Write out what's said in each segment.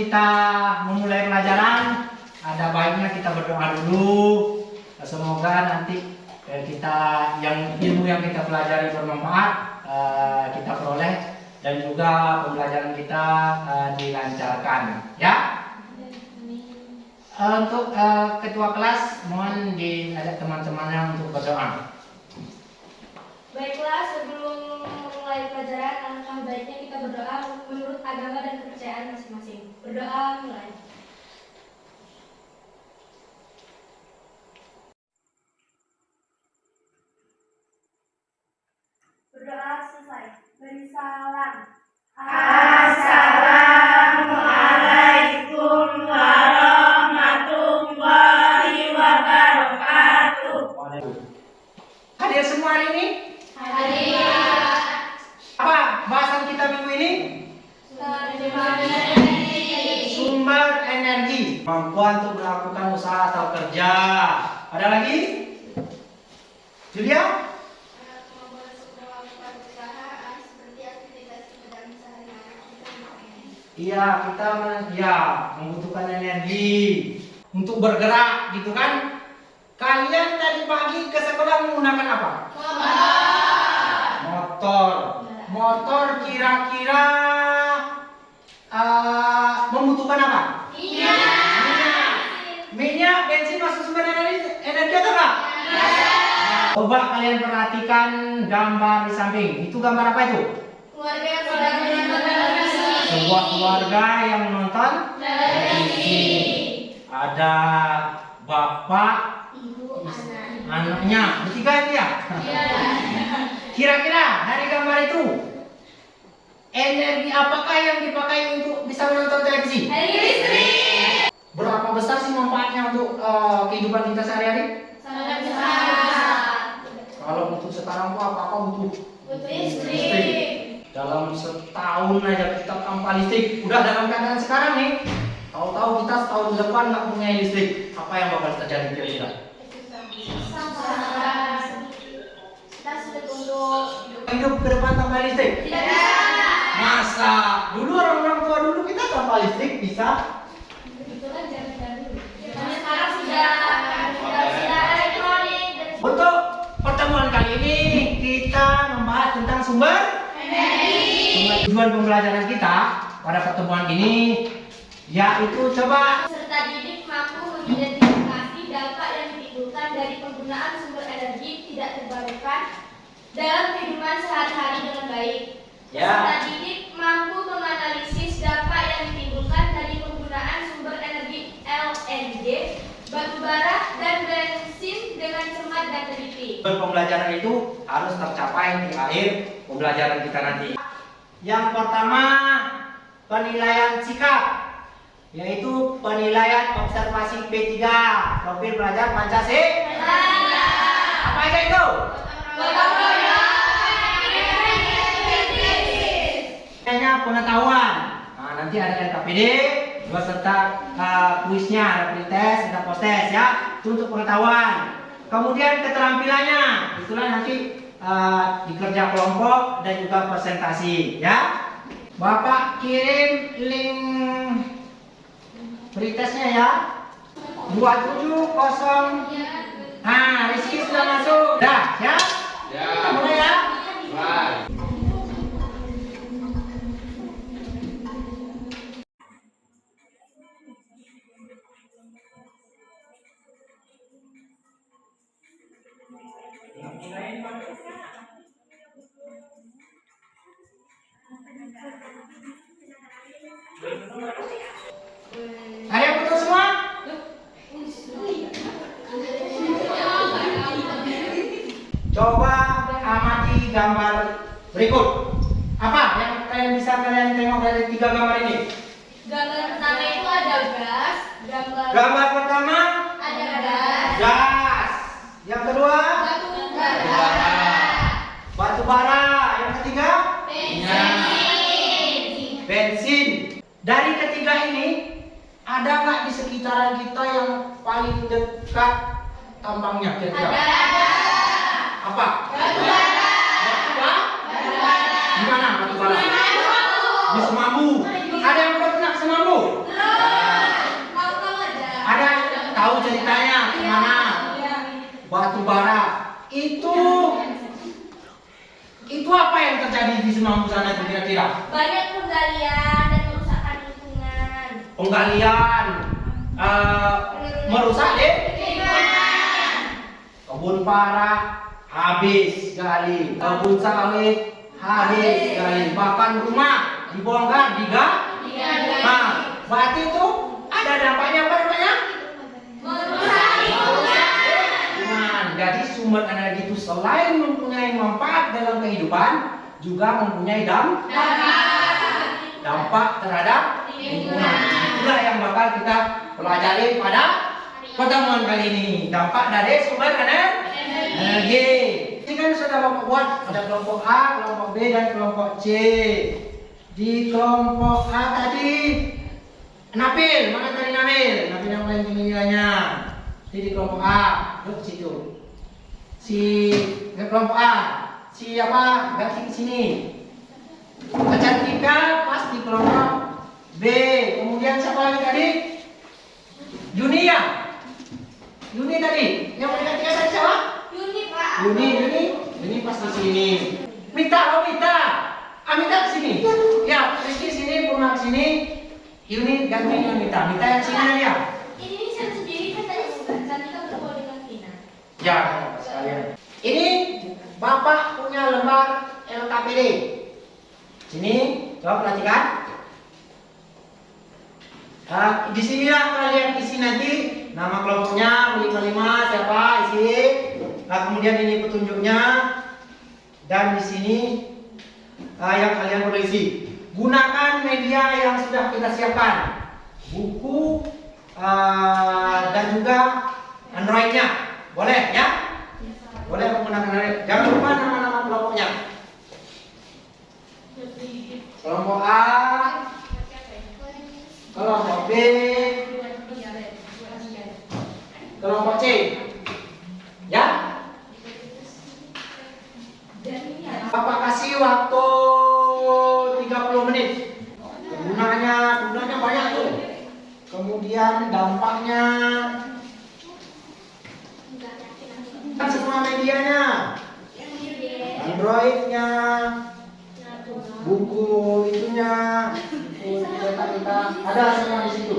kita memulai pelajaran, ada baiknya kita berdoa dulu. Semoga nanti ilmu yang kita pelajari bermanfaat, kita peroleh, dan juga pembelajaran kita dilancarkan. Ya. Untuk ketua kelas, mohon diajak teman-temannya untuk berdoa. Baiklah, sebelum memulai pelajaran, alangkah baiknya kita berdoa menurut agama dan kepercayaan masing-masing. Berdoa mulai. Berdoa selesai. Beri salam. Assalamualaikum warahmatullahi wabarakatuh. Hadir semua hari ini? Hadir. Apa bahasan kita minggu ini? Sumber energi. Kemampuan untuk melakukan usaha atau kerja. Ada lagi? Julia? Iya, kita membutuhkan energi untuk bergerak, gitu kan? Kalian tadi pagi ke sekolah menggunakan apa? Motor. Motor kira-kira membutuhkan apa? Minyak, bensin masuk sumber energi atau enggak? Coba kalian perhatikan gambar di samping. Itu gambar apa itu? Keluarga yang sedang menonton televisi. Sebuah keluarga yang menonton televisi. Ada bapak, Ibu, anaknya, bertiga itu ya? Kira-kira dari gambar itu, energi apakah yang dipakai untuk bisa menonton televisi? Energi listrik. Berapa besar sih manfaatnya untuk kehidupan kita sehari-hari? Sangat besar. Kalau untuk sekarang kok apa-apa butuh Listrik. Dalam setahun aja kita tanpa listrik. Udah dalam keadaan sekarang nih, tahu-tahu kita setahun depan nggak punya listrik. Apa yang bakal terjadi kira-kira? Kita sulit untuk Hidup ke depan tanpa listrik? tidak bisa. Masa dulu orang-orang tua dulu kita tanpa listrik bisa? Itu kan zaman dahulu. Zaman sekarang sudah elektronik dan Untuk pertemuan kali ini kita membahas tentang sumber energi. tujuan pembelajaran kita pada pertemuan ini yaitu coba Peserta didik mampu mengidentifikasi dampak yang ditimbulkan dari penggunaan sumber energi tidak terbarukan dalam kehidupan sehari-hari dengan baik. Peserta didik mampu menganalisis dampak yang ditimbulkan dari penggunaan sumber energi LNG, batu bara, dan bensin dengan cermat dan teliti. pembelajaran itu harus tercapai di akhir pembelajaran kita nanti. Yang pertama, penilaian sikap, yaitu penilaian observasi P3, profil pelajar Pancasila. Apa aja itu? Hanya pengetahuan. Nah, nanti ada LKPD beserta kuisnya, ada pretest, ada post-test ya. Itu untuk pengetahuan. Kemudian keterampilannya, itulah nanti di kerja kelompok dan juga presentasi ya. Bapak kirim link pretestnya ya. 270. Nah, Rizky sudah masuk. Dah, ya? Kita mulai ya. Ada yang betul semua? Coba amati gambar berikut. Apa yang kalian bisa tengok dari 3 gambar ini? Gambar pertama itu ada gas, Gambar pertama ada gas, gas. Yang kedua batu bara, batu bara. Yang ketiga bensin. bensin. Dari ketiga ini ada nggak di sekitaran kita yang paling dekat tambangnya kira-kira? Ada. Apa? Batu bara. Batu bara? Di mana batu bara? Di Semambu. Ada yang udah pernah ke Semambu? Itu apa yang terjadi di Semangku sana itu kira-kira? Banyak penggalian dan kerusakan lingkungan. Penggalian, merusak deh. Kebun para habis gali, kebun sawit habis gali, bahkan rumah dibongkar, Nah, berarti itu ada dampaknya apa namanya? Merusak lingkungan. Jadi sumber energi itu selain mempunyai manfaat dalam kehidupan, juga mempunyai dampak terhadap lingkungan. Itulah yang bakal kita pelajari pada pertemuan kali ini. Dampak dari sumber energi. Ini kan sudah Bapak buat, ada kelompok A, kelompok B, dan kelompok C. Di kelompok A tadi Nabil, mana tadi Nabil? Nabil yang paling tinggi nilainya. Jadi di kelompok A, duduk situ. Si kelompok A, siapa? Ganti ke sini. Cantika pas di kelompok B. Kemudian siapa lagi tadi? Yuni ya? Yuni tadi. Yang paling ketiga tadi siapa? Yuni, Pak. Yuni pas di sini. Mita, Amita ke sini. Ya, Rizky sini, Purna ke sini. Yuni ganti dengan Mita. Mita yang sini ya? Ini saya sendiri kan tadi bukan Cantika bertemu dengan Vina. Ya, sekalian. Ini Bapak punya lembar LKPD. Sini, coba perhatikan. Di sinilah kalian isi nanti nama kelompoknya, 55 siapa isi. Kemudian ini petunjuknya. Dan di sini yang kalian perlu isi. Gunakan media yang sudah kita siapkan, buku dan juga Android-nya, boleh ya? Boleh menggunakan Android. Jangan lupa nama-nama kelompoknya. Kelompok A, kelompok B, kelompok C, ya? Bapak kasih waktu 30 menit. Gunanya banyak tuh. Kemudian dampaknya kan semua medianya, Androidnya, buku itunya, buku kita ada semua di situ.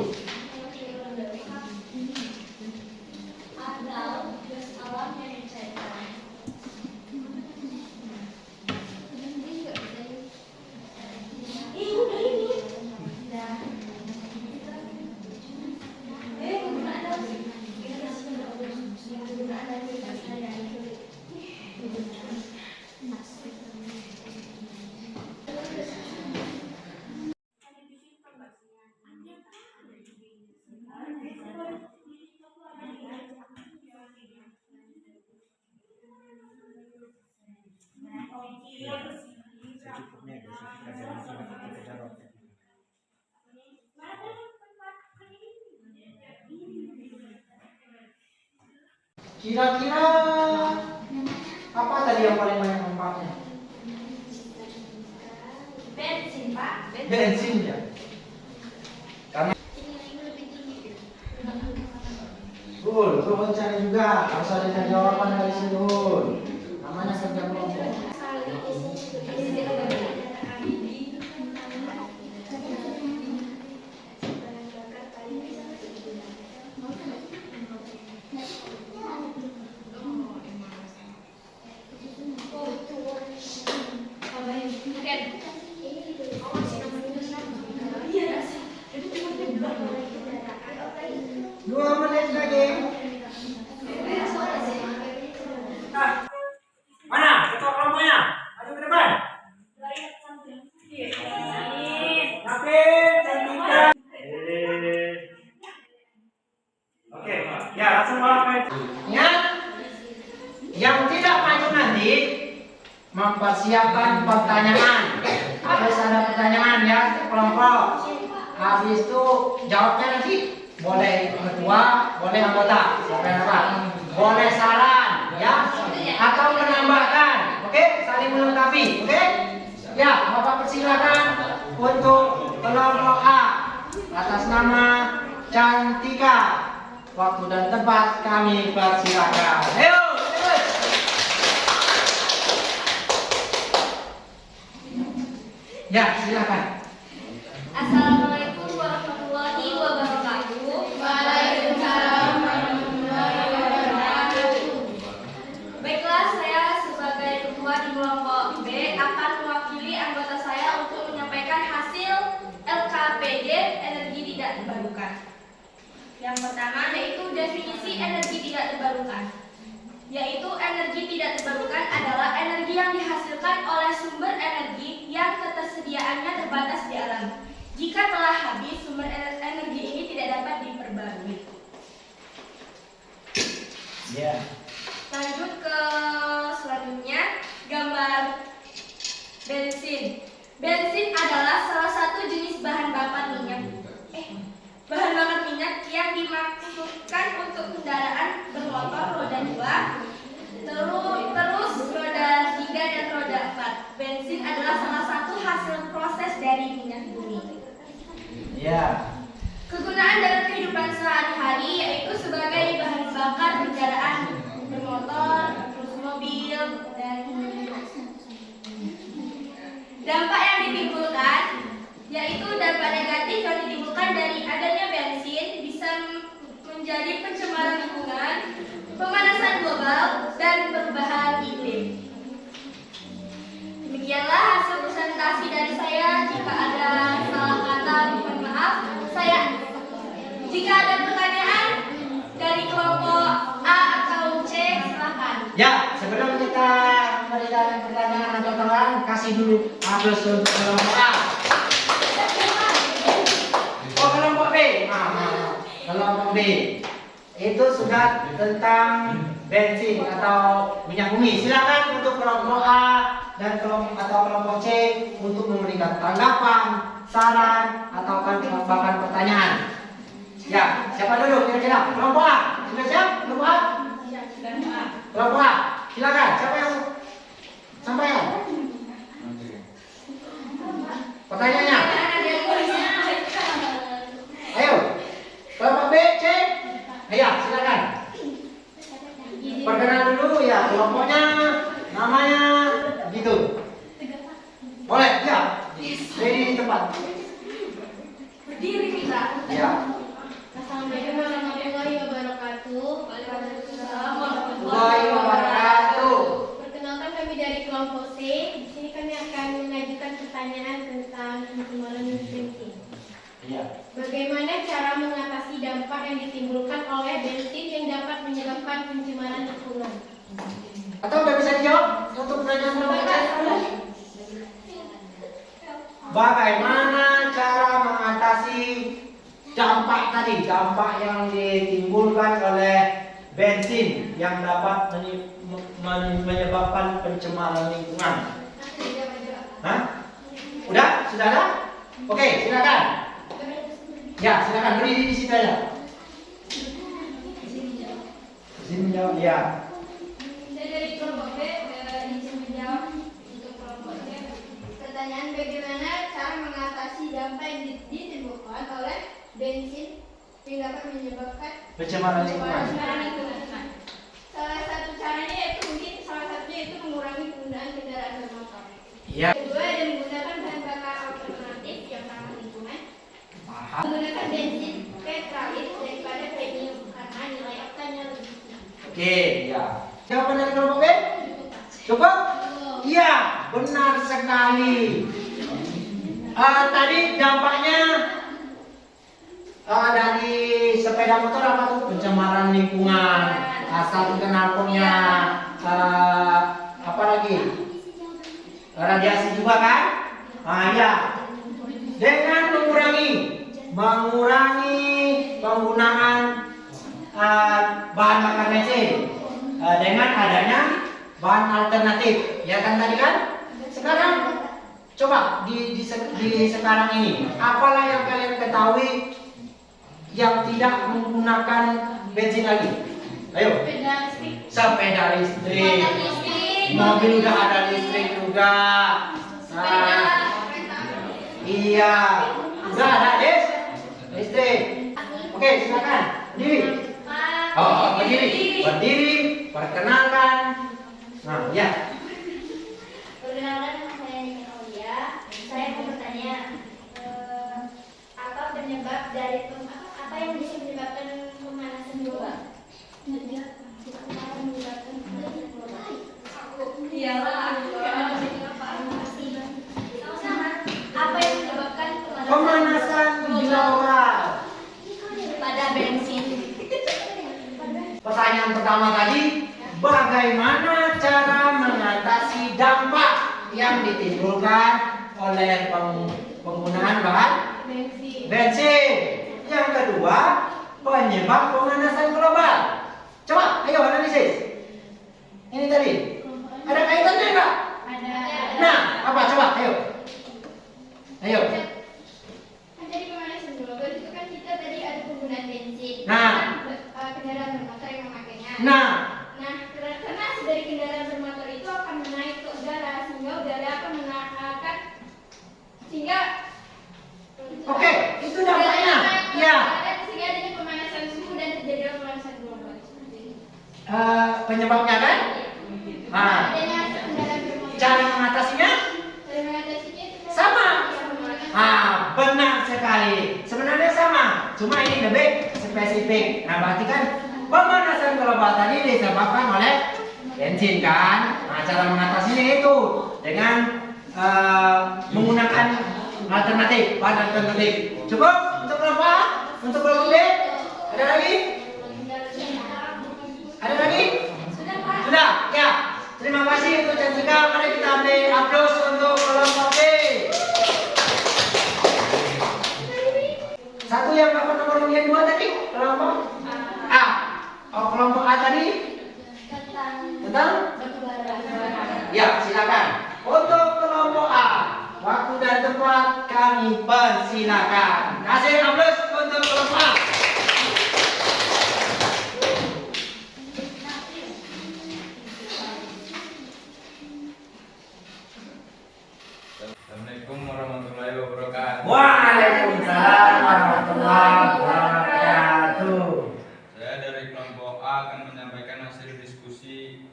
Kira-kira apa tadi yang paling banyak manfaatnya? Bensin, Pak. Bensin ya. Karena Bul cari juga, harus ada jawaban dari sini Bul. Namanya kerja kelompok. Mana? Ketua kelompoknya? Maju ke depan. Napin, Cantika. Oke, ya langsung bawa ke. Ingat, yang tidak maju nanti mempersiapkan pertanyaan. Harus ada pertanyaan ya, kelompok. Habis itu jawabnya nanti boleh ketua, boleh anggota, siapa yang apa? Boleh saran, ya, atau menambahkan, oke? Saling melengkapi, oke? Ya, Bapak persilakan untuk kelompok A atas nama Cantika. Waktu dan tempat kami persilakan. Ayo, terus. Ya, silakan. Assalamualaikum warahmatullahi wabarakatuh. Waalaikumsalam warahmatullahi wabarakatuh. Baiklah, saya sebagai ketua di kelompok B akan mewakili anggota saya untuk menyampaikan hasil LKPD energi tidak terbarukan. Yang pertama yaitu definisi energi tidak terbarukan. Yaitu energi tidak terbarukan adalah energi yang dihasilkan oleh sumber energi yang ketersediaannya terbatas di alam. Jika telah habis, sumber energi ini tidak dapat diperbarui. Ya. Lanjut ke selanjutnya, gambar bensin. Bensin adalah salah satu jenis bahan bakar minyak. Bahan bakar minyak yang dimaksudkan untuk kendaraan bermotor roda 2, terus roda 3 dan roda 4. Bensin adalah salah satu hasil proses dari minyak bumi. Ya. Kegunaan dalam kehidupan sehari-hari yaitu sebagai bahan bakar kendaraan bermotor, terus mobil, dan dampak yang ditimbulkan yaitu dampak negatif yang ditimbulkan dari adanya bensin bisa menjadi pencemaran lingkungan, pemanasan global, dan perubahan iklim. Demikianlah hasil presentasi dari saya. Jika ada salah kata, mohon maaf. Jika ada pertanyaan dari kelompok A atau C, silakan. Ya, sebelum kita memberikan pertanyaan atau teman, kasih dulu aplaus untuk kelompok A. Oh, kelompok B. Kelompok B. Itu sudah tentang bensin atau minyak bumi. Silakan untuk kelompok A dan kelompok C untuk memberikan tanggapan, saran, atau bahkan pertanyaan. Ya, siapa dulu kira-kira? Kelompok A. Sudah siap? Kelompok A? Kelompok A. Silakan. Siapa yang sampaikan? Pertanyaannya. Ayo. Kelompok B, C. Ayo, silakan. Perkenalan dulu ya, kelompoknya, namanya, gitu. Boleh, ya. Di tempat. Berdiri kita. Ya. Assalamualaikum warahmatullahi wabarakatuh. Waalaikumsalam Warahmatullahi wabarakatuh. Perkenalkan, kami dari kelompok C. Di sini kami akan mengajukan pertanyaan tentang pencemaran bensin. Iya. Bagaimana cara mengatasi dampak yang ditimbulkan oleh bensin yang dapat menyebabkan pencemaran lingkungan? Atau udah bisa dijawab untuk pertanyaan kelompok C? Bagaimana cara mengatasi dampak tadi, dampak yang ditimbulkan oleh bensin yang dapat menyebabkan pencemaran lingkungan? Hah? Udah? Sudah ada? Oke, silakan. Ya, silakan berdiri di situ aja. Izin menjawab, ya. Saya dari kelompok B, izin menjawab untuk kelompok C. Pertanyaan, bagaimana cara mengatasi dampak yang ditimbulkan oleh bensin yang dapat menyebabkan Pencemaran lingkungan. Salah satu caranya yaitu mengurangi penggunaan kendaraan bermotor. Iya. Kedua, dan menggunakan bahan bakar alternatif yang ramah lingkungan. Paham. Menggunakan bensin pertalite daripada premium karena nilai oktanya lebih tinggi. Oke, ya. Jawaban dari kelompok B? Cukup? Iya, benar sekali. Tadi dampaknya dari sepeda motor apa tuh? Pencemaran lingkungan, asap knalpotnya, apa lagi? Radiasi juga kan? Ya. Dengan mengurangi penggunaan bahan bakar bensin dengan adanya bahan alternatif, ya kan tadi kan? Sekarang coba di sekarang ini, apalah yang kalian ketahui yang tidak menggunakan bensin lagi? Ayo. Sepeda listrik. Mobil udah ada listrik juga. Iya. Udah ada listrik. Oke, silakan. Berdiri. Berdiri. Perkenalkan. Nah, ya. Perkenalkan, nama saya Nina Aulia. Saya Iyalah. Sama-sama. Apa yang menyebabkan Pemanasan global. pada bensin? Pertanyaan pertama tadi, bagaimana cara mengatasi dampak yang ditimbulkan oleh penggunaan bahan Bensin. bensin? Yang kedua, penyebab pemanasan global. Coba, ayo analisis. Ini tadi, ada kaitannya enggak? Ada. Nah, apa? Coba, ayo. Ayo. Kan jadi pemanasan global itu kan kita tadi ada penggunaan bensin. Nah. Kan, kendaraan bermotor yang memakainya. Nah, Nah, karena dari kendaraan bermotor itu akan menaik ke udara sehingga udara akan menahan sehingga oke, itu dampaknya. Ya. Sehingga adanya pemanasan suhu dan terjadi pemanasan global. Penyebabnya kan? Nah, Adanya kendaraan bermotor. cara mengatasinya Cara mengatasinya itu sama. Ah, Benar sekali. Sebenarnya sama, cuma ini lebih spesifik. Nah, berarti kan pemanasan global tadi disebabkan oleh bensin kan? Nah, cara mengatasinya itu dengan menggunakan alternatif, bahan alternatif. Cukup untuk kelompok A? Untuk kelompok B? Ada lagi? Ada lagi? Sudah, Pak. Sudah? Ya. Terima kasih untuk Jessica. Mari kita beri aplaus untuk kelompok B. Satu yang dapat nomor undian 2 tadi, kelompok A. Oh, kelompok A tadi tentang? Ya, silakan. Untuk kelompok A, waktu dan tempat kami persilakan. Kasih aplaus untuk kelompok A. Assalamualaikum warahmatullahi wabarakatuh. Waalaikumsalam warahmatullahi wabarakatuh. Saya dari kelompok A akan menyampaikan hasil diskusi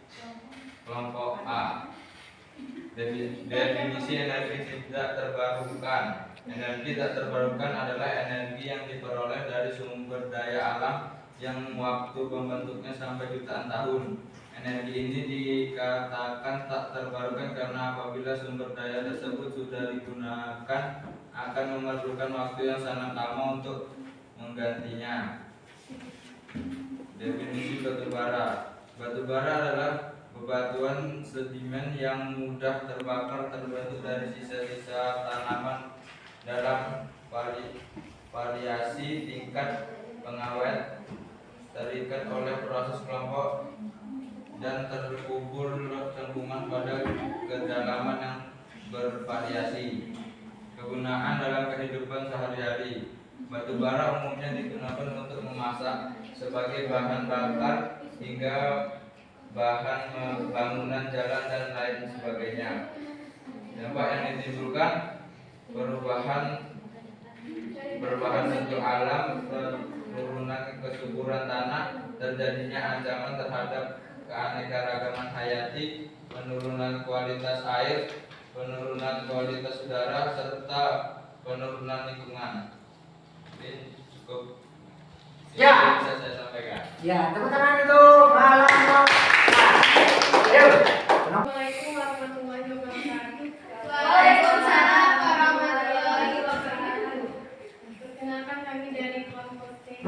kelompok A. Definisi energi tidak terbarukan. Energi tak terbarukan adalah energi yang diperoleh dari sumber daya alam yang waktu pembentuknya sampai jutaan tahun. Energi ini dikatakan tak terbarukan karena apabila sumber daya tersebut sudah digunakan akan memerlukan waktu yang sangat lama untuk menggantinya. Definisi batu bara. Batu bara adalah bebatuan sedimen yang mudah terbakar terbentuk dari sisa-sisa tanaman dalam variasi tingkat pengawet terikat oleh proses kelompok dan terkubur cenderungan pada kedalaman yang bervariasi. Kegunaan dalam kehidupan sehari-hari. Batu bara umumnya digunakan untuk memasak sebagai bahan bakar hingga bahan bangunan jalan dan lain sebagainya. Dampak yang ditimbulkan perubahan bentuk alam, penurunan kesuburan tanah, terjadinya ancaman terhadap keanekaragaman hayati, penurunan kualitas air, penurunan kualitas udara, serta penurunan lingkungan. Ini cukup Ya. bisa saya sampaikan. Ya, teman-teman itu malam. Ayo. Assalamualaikum warahmatullahi wabarakatuh. Waalaikumsalam warahmatullahi wabarakatuh. Perkenalkan kami dari kelompok C.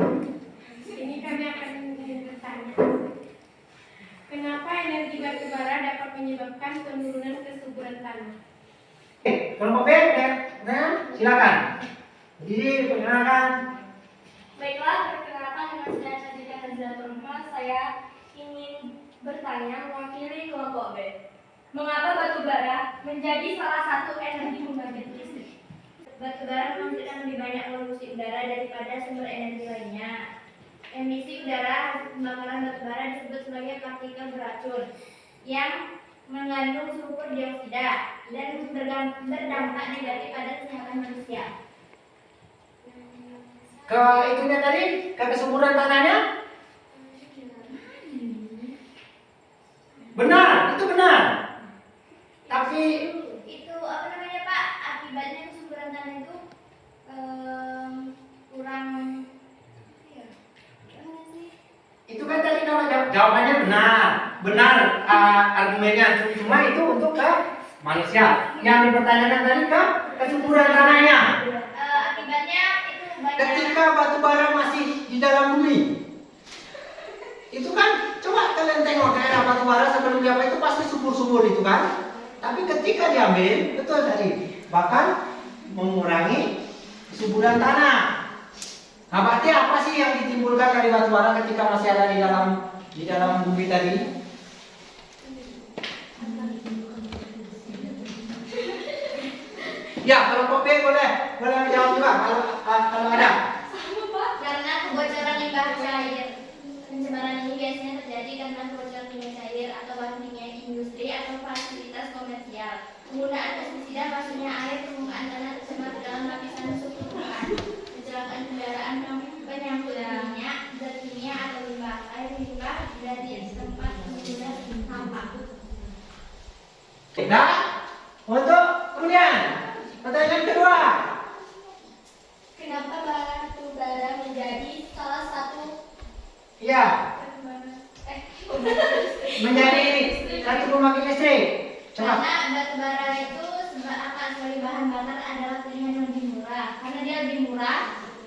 Ini kami akan bertanya. Kenapa energi batu bara dapat menyebabkan penurunan kesuburan tanah? Kelompok B, ya. Nah, silakan. Jadi, perkenalkan. Baiklah, perkenalkan dengan saya Sadika Nazilatul Rahma. Saya ingin bertanya mewakili kelompok B. Mengapa batu bara menjadi salah satu energi pembangkit listrik? Batu bara menghasilkan lebih banyak polusi udara daripada sumber energi lainnya. Emisi udara hasil pembakaran batu bara disebut sebagai partikel beracun yang mengandung sulfur dioksida dan berdampak negatif pada kesehatan manusia. Ke itunya tadi, ke kesuburan tanahnya? Benar, itu benar. Tapi Itu apa namanya Pak? Akibatnya kesuburan tanah itu kurang itu kan tadi kalau jawabannya benar. Benar, argumennya cuma itu untuk ke manusia. Yang dipertanyakan tadi ke kesuburan tanahnya. Akibatnya itu banyak. Ketika batu bara masih di dalam bumi, itu kan coba kalian tengok daerah batu bara sebelum diapa itu pasti subur-subur itu kan. Tapi ketika diambil, betul tadi, bahkan mengurangi kesuburan tanah. Nah, berarti apa sih yang ditimbulkan dari batu bara ketika masih ada di dalam bumi tadi? Ya, kelompok B boleh menjawab juga kalau ada. Karena kebocoran limbah cair. Pencemaran ini biasanya terjadi karena kebocoran limbah cair atau bahan kimia industri atau fasilitas komersial. Penggunaan pestisida maksudnya air permukaan tanah tercemar dalam lapisan subpermukaan. Kecelakaan kendaraan penyangkut minyak, zat kimia atau limbah air limbah dari tempat penggunaan sampah. Nah, untuk kemudian pertanyaan kedua. Kenapa batu bara menjadi salah satu Ya, menjadi satu pembangkit listrik. Coba. Karena batu bara itu sebagai bahan bakar adalah pilihan yang lebih murah. Karena dia lebih murah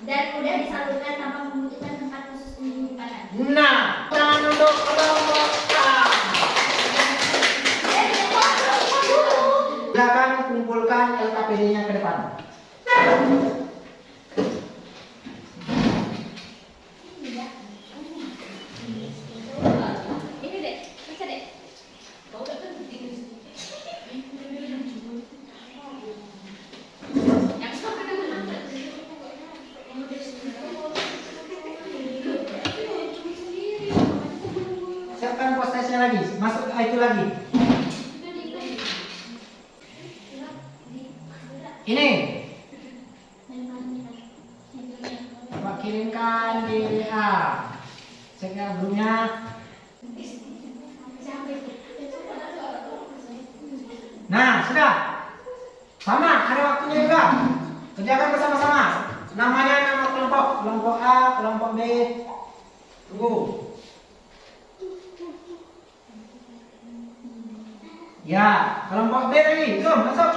dan mudah disalurkan tanpa membutuhkan tempat khusus penyimpanan. Nah, tangan untuk kelompok A. Silakan kumpulkan LKPD-nya ke depan. ini deh, bisa deh. Kau udah kan yang sama dengan Siapkan postesnya lagi, masuk ke itu lagi. Ini Coba kirimkan di WA. Cek ya grupnya. Nah, sudah. Sama, ada waktunya juga. Kerjakan bersama-sama. Namanya nama kelompok, kelompok A, kelompok B. Tunggu. Ya, kelompok B lagi. Belum, masuk.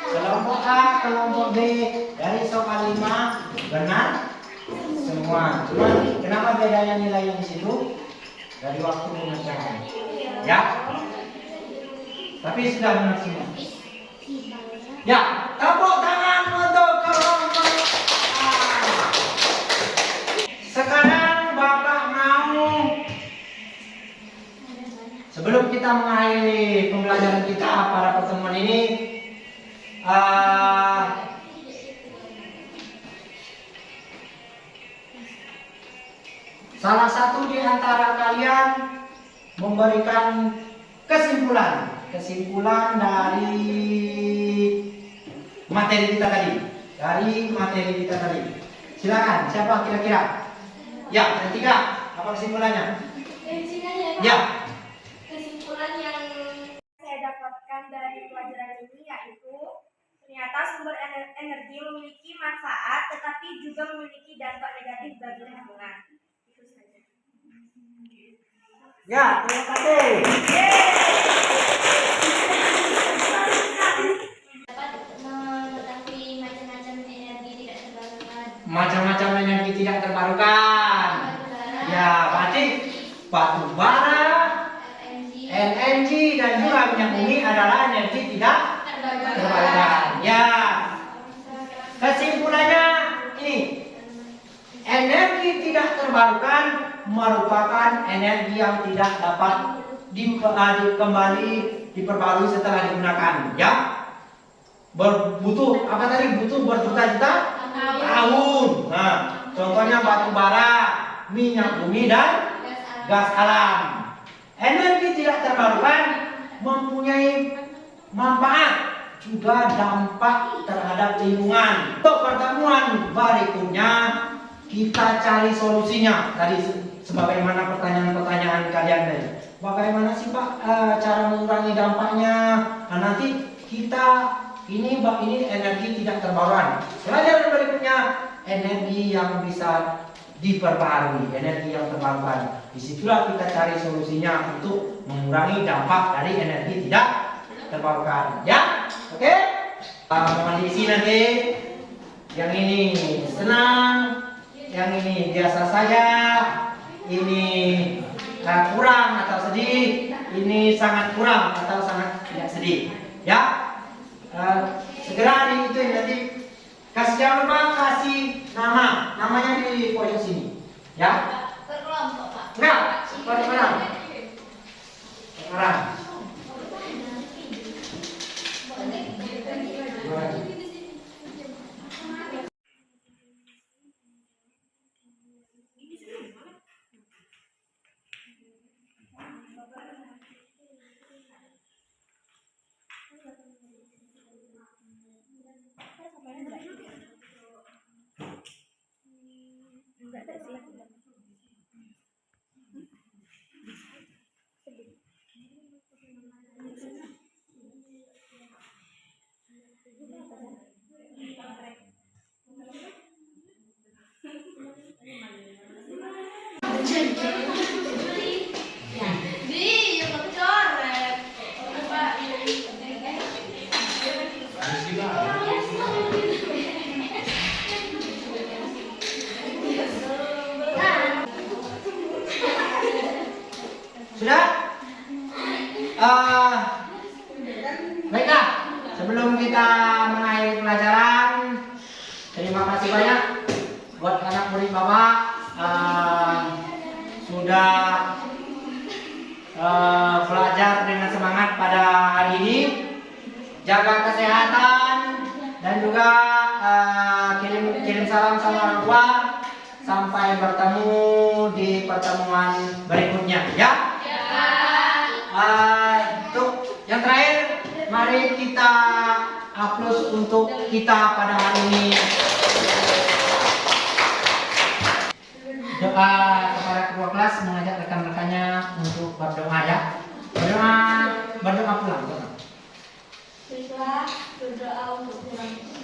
Kelompok A, kelompok B dari soal 5 benar semua. Cuma kenapa bedanya nilainya di situ? Dari waktu mengerjakan. Ya. Tapi sudah benar semua. Ya, tepuk tangan untuk kelompok A. Sekarang Bapak mau, sebelum kita mengakhiri pembelajaran kita pada pertemuan ini, salah satu di antara kalian memberikan kesimpulan dari materi kita tadi. Silakan, siapa kira-kira? Ya, yang tiga. Apa kesimpulannya? Ya. Kesimpulan yang Saya dapatkan dari pelajaran ini yaitu ternyata sumber energi memiliki manfaat tetapi juga memiliki dampak negatif bagi lingkungan. Itu saja. Ya, terima kasih. Dapat mengetahui macam-macam energi tidak terbarukan. Macam-macam energi tidak terbarukan. Ya, berarti batu bara, LNG LNG dan juga minyak bumi adalah energi tidak terbarukan. terbarukan. terbarukan. Ya. Kesimpulannya ini, energi tidak terbarukan merupakan energi yang tidak dapat kembali diperbarui setelah digunakan. Ya. Butuh apa tadi? Butuh berjuta-juta tahun. Nah, contohnya batu bara, minyak bumi dan gas alam. Energi tidak terbarukan mempunyai manfaat juga dampak terhadap lingkungan. Untuk pertemuan berikutnya kita cari solusinya. Tadi sebagaimana pertanyaan-pertanyaan kalian tadi. Bagaimana sih Pak cara mengurangi dampaknya? Nah, nanti kita ini energi tidak terbarukan. Pelajaran berikutnya energi yang bisa diperbarui, energi yang terbarukan. Disitulah kita cari solusinya untuk mengurangi dampak dari energi tidak terbarukan. Ya, oke? Mohon diisi nanti. Yang ini senang, yang ini biasa saja, ini kurang atau sedih, ini sangat kurang atau sangat tidak sedih. Ya, segera itu nanti. Kasih jangan lupa kasih namanya di pojok sini, ya? Berkelompok Pak. Enggak, orang. Di, ya coret. Pak. Sudah? Baiklah, sebelum kita mengakhiri pelajaran, terima kasih banyak buat anak murid Bapak sudah belajar dengan semangat pada hari ini. Jaga kesehatan dan juga kirim salam sama orang tua. Sampai bertemu di pertemuan berikutnya, ya. Untuk yang terakhir, mari kita upload untuk kita pada hari ini. Doa kepada kedua kelas, mengajak rekan-rekannya untuk berdoa, ya. Berdoa pulang. Siswa berdoa untuk pulang.